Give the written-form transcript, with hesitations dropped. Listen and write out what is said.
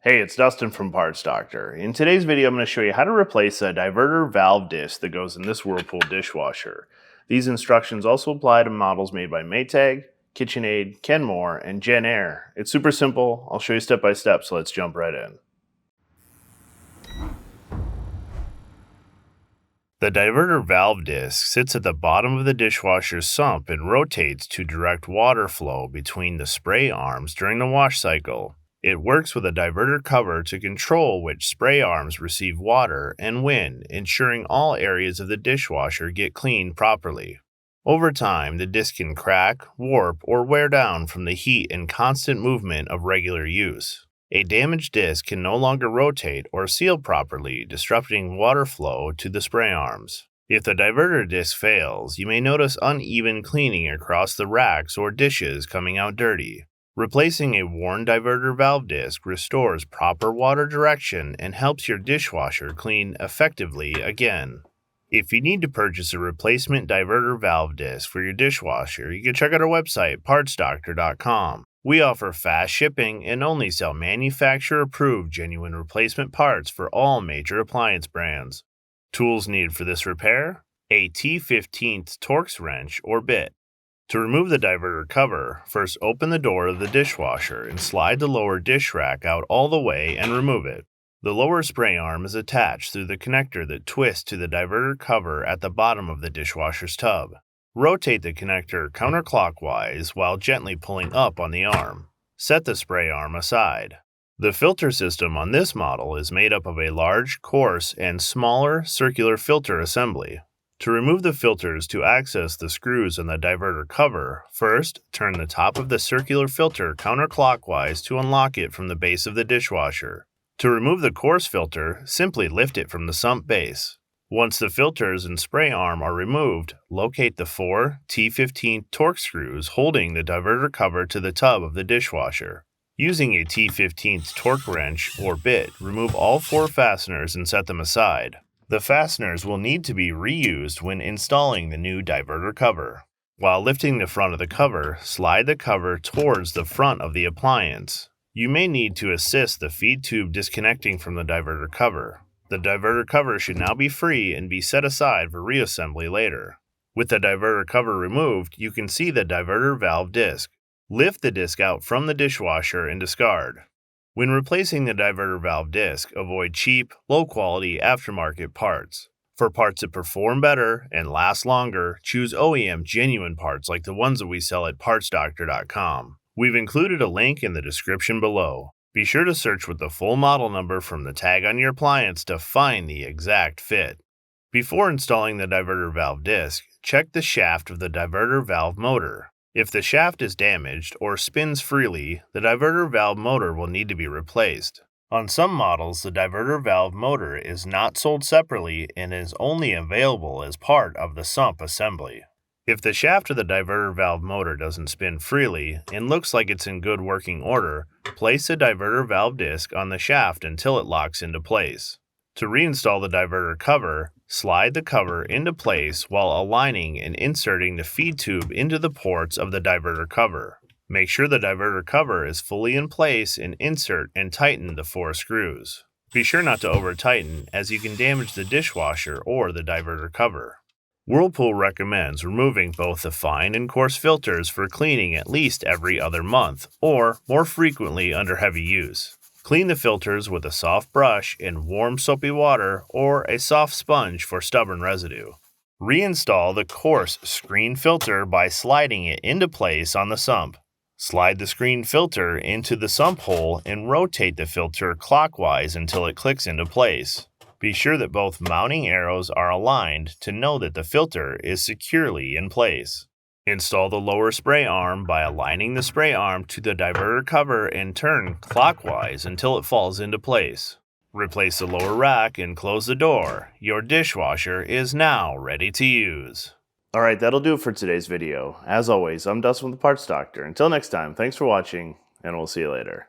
Hey, it's Dustin from Parts Doctor. In today's video, I'm going to show you how to replace a diverter valve disc that goes in this Whirlpool dishwasher. These instructions also apply to models made by Maytag, KitchenAid, Kenmore, and JennAir. It's super simple. I'll show you step by step, so let's jump right in. The diverter valve disc sits at the bottom of the dishwasher's sump and rotates to direct water flow between the spray arms during the wash cycle. It works with a diverter cover to control which spray arms receive water and when, ensuring all areas of the dishwasher get cleaned properly. Over time, the disc can crack, warp, or wear down from the heat and constant movement of regular use. A damaged disc can no longer rotate or seal properly, disrupting water flow to the spray arms. If the diverter disc fails, you may notice uneven cleaning across the racks or dishes coming out dirty. Replacing a worn diverter valve disc restores proper water direction and helps your dishwasher clean effectively again. If you need to purchase a replacement diverter valve disc for your dishwasher, you can check out our website, partsdoctor.com. We offer fast shipping and only sell manufacturer-approved genuine replacement parts for all major appliance brands. Tools needed for this repair: a T15 Torx wrench or bit. To remove the diverter cover, first open the door of the dishwasher and slide the lower dish rack out all the way and remove it. The lower spray arm is attached through the connector that twists to the diverter cover at the bottom of the dishwasher's tub. Rotate the connector counterclockwise while gently pulling up on the arm. Set the spray arm aside. The filter system on this model is made up of a large, coarse, and smaller circular filter assembly. To remove the filters to access the screws in the diverter cover, first turn the top of the circular filter counterclockwise to unlock it from the base of the dishwasher. To remove the coarse filter, simply lift it from the sump base. Once the filters and spray arm are removed, locate the 4 T15 Torx screws holding the diverter cover to the tub of the dishwasher. Using a T15 torque wrench or bit, remove all 4 fasteners and set them aside. The fasteners will need to be reused when installing the new diverter cover. While lifting the front of the cover, slide the cover towards the front of the appliance. You may need to assist the feed tube disconnecting from the diverter cover. The diverter cover should now be free and be set aside for reassembly later. With the diverter cover removed, you can see the diverter valve disc. Lift the disc out from the dishwasher and discard. When replacing the diverter valve disc, avoid cheap, low-quality aftermarket parts. For parts that perform better and last longer, choose OEM genuine parts like the ones that we sell at partsdoctor.com. We've included a link in the description below. Be sure to search with the full model number from the tag on your appliance to find the exact fit. Before installing the diverter valve disc, check the shaft of the diverter valve motor. If the shaft is damaged or spins freely, the diverter valve motor will need to be replaced. On some models, the diverter valve motor is not sold separately and is only available as part of the sump assembly. If the shaft of the diverter valve motor doesn't spin freely and looks like it's in good working order, place the diverter valve disc on the shaft until it locks into place. To reinstall the diverter cover, slide the cover into place while aligning and inserting the feed tube into the ports of the diverter cover. Make sure the diverter cover is fully in place and insert and tighten the 4 screws. Be sure not to over-tighten, as you can damage the dishwasher or the diverter cover. Whirlpool recommends removing both the fine and coarse filters for cleaning at least every other month, or more frequently under heavy use. Clean the filters with a soft brush in warm soapy water or a soft sponge for stubborn residue. Reinstall the coarse screen filter by sliding it into place on the sump. Slide the screen filter into the sump hole and rotate the filter clockwise until it clicks into place. Be sure that both mounting arrows are aligned to know that the filter is securely in place. Install the lower spray arm by aligning the spray arm to the diverter cover and turn clockwise until it falls into place. Replace the lower rack and close the door. Your dishwasher is now ready to use. Alright, that'll do it for today's video. As always, I'm Dustin with the Parts Doctor. Until next time, thanks for watching, and we'll see you later.